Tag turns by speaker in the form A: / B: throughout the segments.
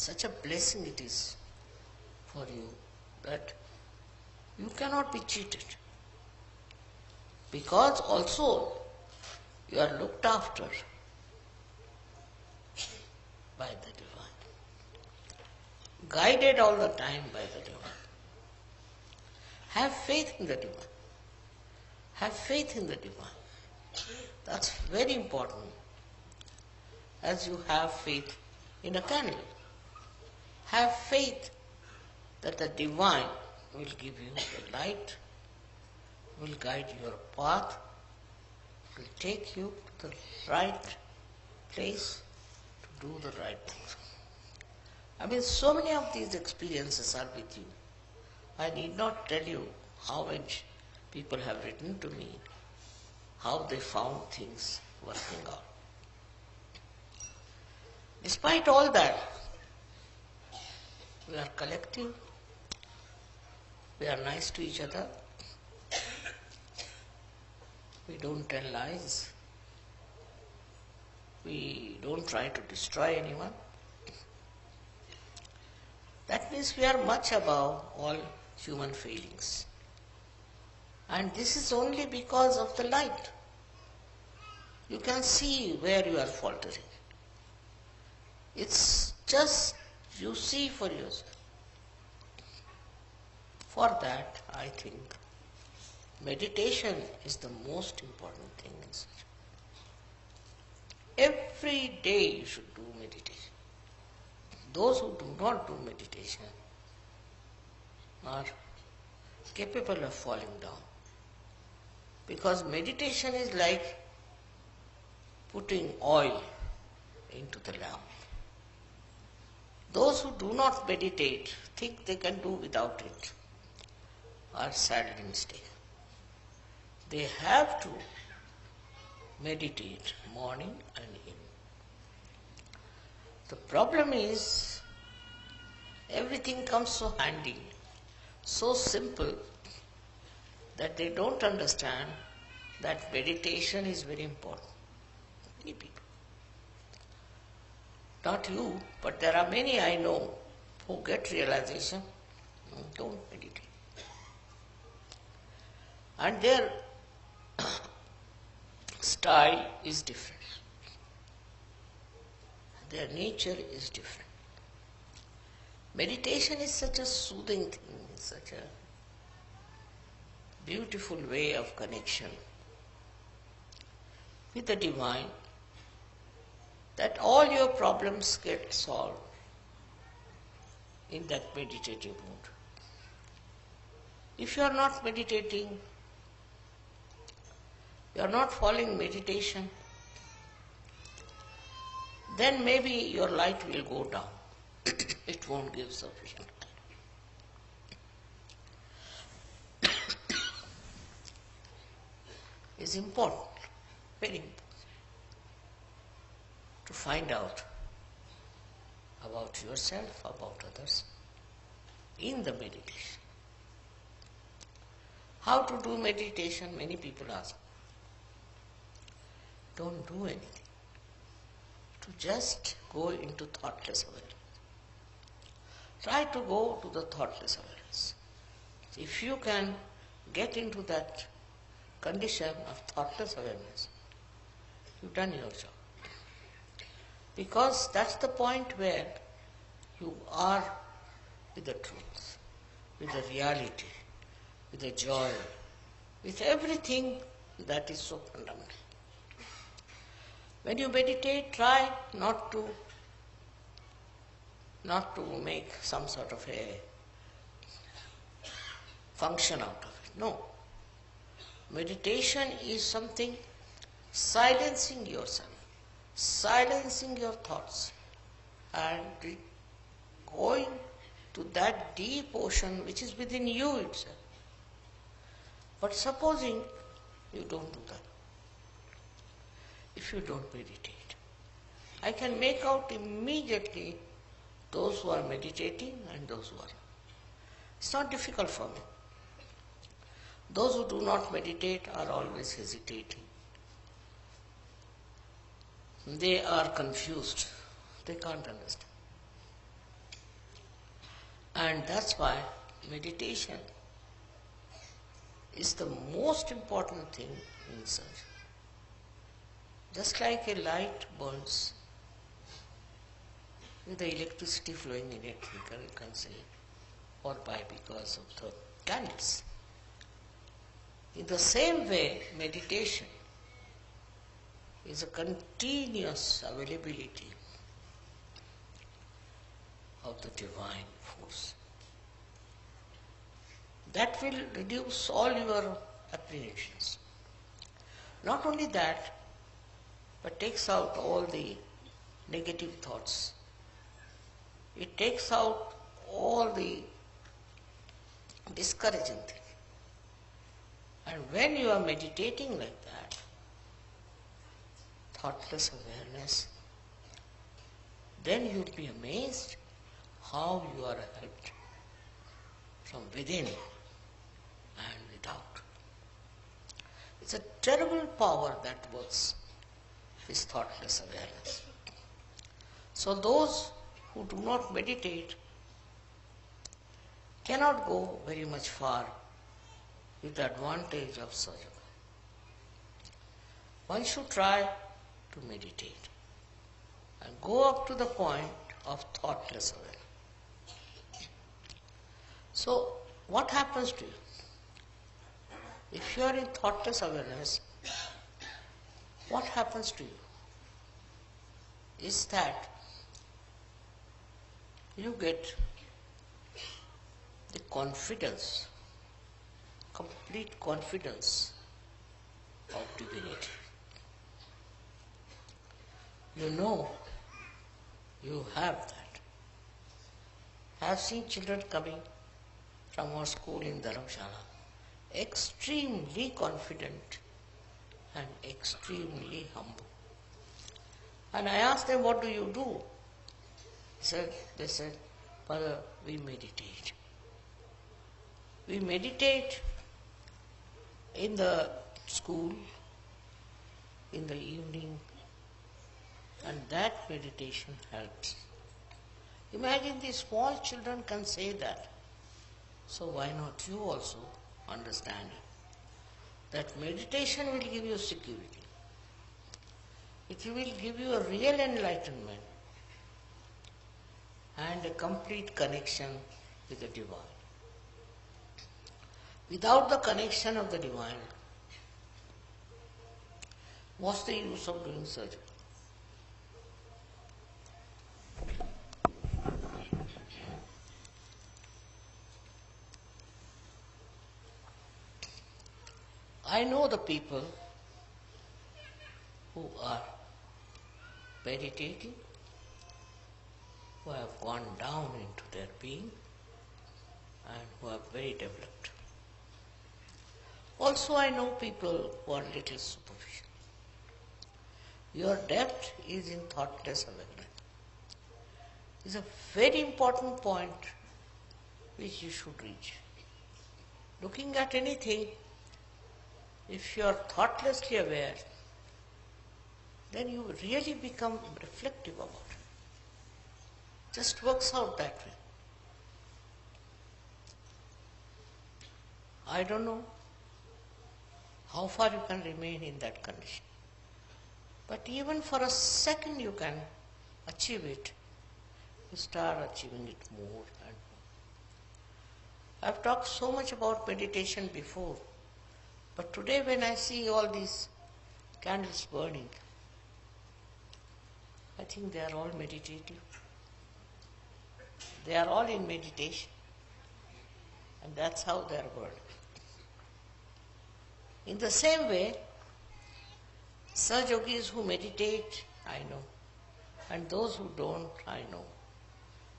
A: such a blessing it is for you that you cannot be cheated. Because also you are looked after by the divine, guided all the time by the divine. Have faith in the divine. Have faith in the divine. That's very important. As you have faith in a candle. Have faith that the divine will give you the light, will guide your path, will take you to the right place to do the right things. I mean, so many of these experiences are with you. I need not tell you how much people have written to me, how they found things working out. Despite all that, we are collective, we are nice to each other, we don't tell lies, we don't try to destroy anyone. That means we are much above all human failings. And this is only because of the light. You can see where you are faltering. It's just you see for yourself. For that, I think meditation is the most important thing in such. Every day you should do meditation. Those who do not do meditation are capable of falling down. Because meditation is like putting oil into the lamp. Those who do not meditate think they can do without it are sadly mistaken. They have to meditate morning and evening. The problem is everything comes so handy, so simple, that they don't understand that meditation is very important. Many people. Not you, but there are many I know who get realization, don't meditate. And their style is different. Their nature is different. Meditation is such a soothing thing, such a beautiful way of connection with the divine, that all your problems get solved in that meditative mood. If you are not meditating, you are not following meditation, then maybe your light will go down. It won't give sufficient light. It's important, very important, to find out about yourself, about others, in the meditation. How to do meditation? Many people ask. Don't do anything. To just go into thoughtless awareness. Try to go to the thoughtless awareness. If you can get into that condition of thoughtless awareness, you've done your job. Because that's the point where you are with the truth, with the reality, with the joy, with everything that is so fundamental. When you meditate, try not to make some sort of a function out of it. No. Meditation is something silencing yourself, silencing your thoughts, and going to that deep ocean which is within you itself. But supposing you don't do that, if you don't meditate, I can make out immediately those who are meditating and those who are not. It's not difficult for me. Those who do not meditate are always hesitating. They are confused. They can't understand. And that's why meditation is the most important thing in search. Just like a light burns with the electricity flowing in it, you can say, or by because of the candles. In the same way, meditation is a continuous availability of the divine force. That will reduce all your apprehensions. Not only that, but takes out all the negative thoughts. It takes out all the discouraging things. And when you are meditating like that, thoughtless awareness, then you'll be amazed how you are helped from within and without. It's a terrible power that works, this thoughtless awareness. So those who do not meditate cannot go very much far with the advantage of sadhana. One should try to meditate and go up to the point of thoughtless awareness. So, what happens to you? If you are in thoughtless awareness, what happens to you is that you get the confidence, complete confidence of divinity. You know you have that. I have seen children coming from our school in Dharamshala, extremely confident and extremely humble. And I asked them, what do you do? They said, Father, we meditate. We meditate in the school, in the evening, and that meditation helps. Imagine these small children can say that. So why not you also understand that meditation will give you security. It will give you a real enlightenment and a complete connection with the divine. Without the connection of the divine, what's the use of doing surgery? I know the people who are meditating, who have gone down into their being and who are very developed. Also, I know people who are little superficial. Your depth is in thoughtless awareness. It's a very important point which you should reach. Looking at anything, if you are thoughtlessly aware, then you really become reflective about it. Just works out that way. I don't know how far you can remain in that condition. But even for a second you can achieve it. You start achieving it more and more. I've talked so much about meditation before, but today when I see all these candles burning, I think they are all meditative. They are all in meditation. And that's how they are burning. In the same way, such yogis who meditate, I know. And those who don't, I know.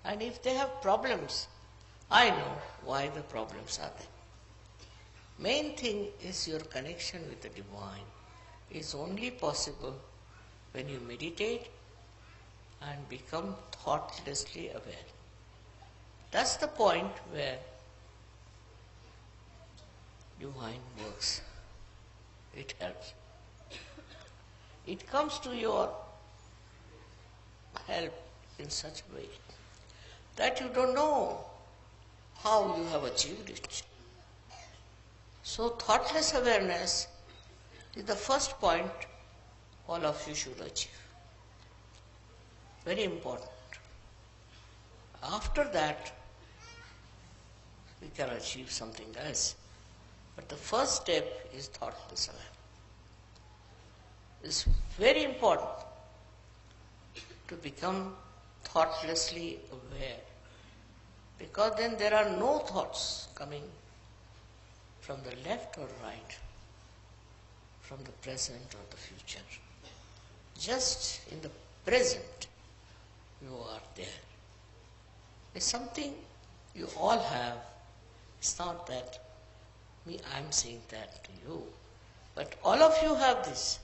A: And if they have problems, I know why the problems are there. Main thing is your connection with the divine is only possible when you meditate and become thoughtlessly aware. That's the point where divine works. It helps. It comes to your help in such a way that you don't know how you have achieved it. So thoughtless awareness is the first point all of you should achieve. Very important. After that, we can achieve something else. But the first step is thoughtless awareness. It's very important to become thoughtlessly aware, because then there are no thoughts coming from the left or right, from the present or the future. Just in the present, you are there. It's something you all have. It's not that I'm saying that to you, but all of you have this.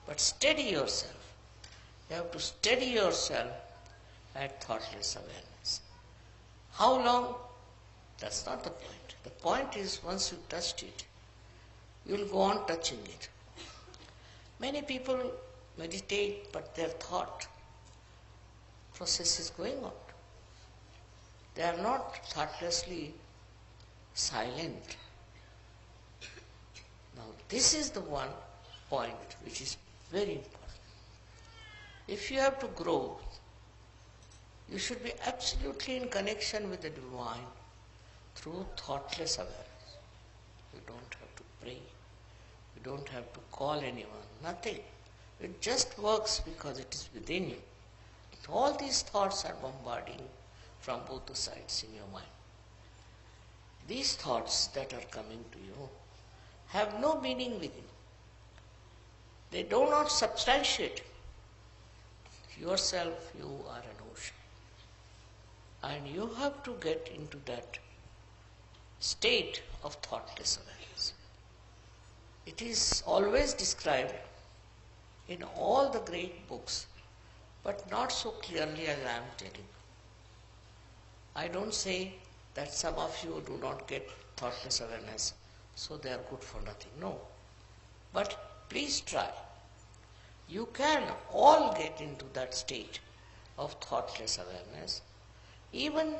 A: But steady yourself. You have to steady yourself at thoughtless awareness. How long? That's not the point. The point is, once you touched it, you will go on touching it. Many people meditate, but their thought process is going on. They are not thoughtlessly silent. Now, this is the one point which is very important. If you have to grow, you should be absolutely in connection with the divine through thoughtless awareness. You don't have to pray. You don't have to call anyone. Nothing. It just works because it is within you. All these thoughts are bombarding from both the sides in your mind. These thoughts that are coming to you have no meaning within. They do not substantiate yourself. You are an ocean. And you have to get into that state of thoughtless awareness. It is always described in all the great books, but not so clearly as I am telling you. I don't say that some of you do not get thoughtless awareness, so they are good for nothing. No. But please try. You can all get into that state of thoughtless awareness. Even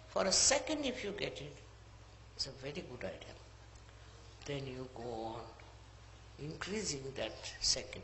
A: for a second, if you get it, it's a very good idea. Then you go on increasing that second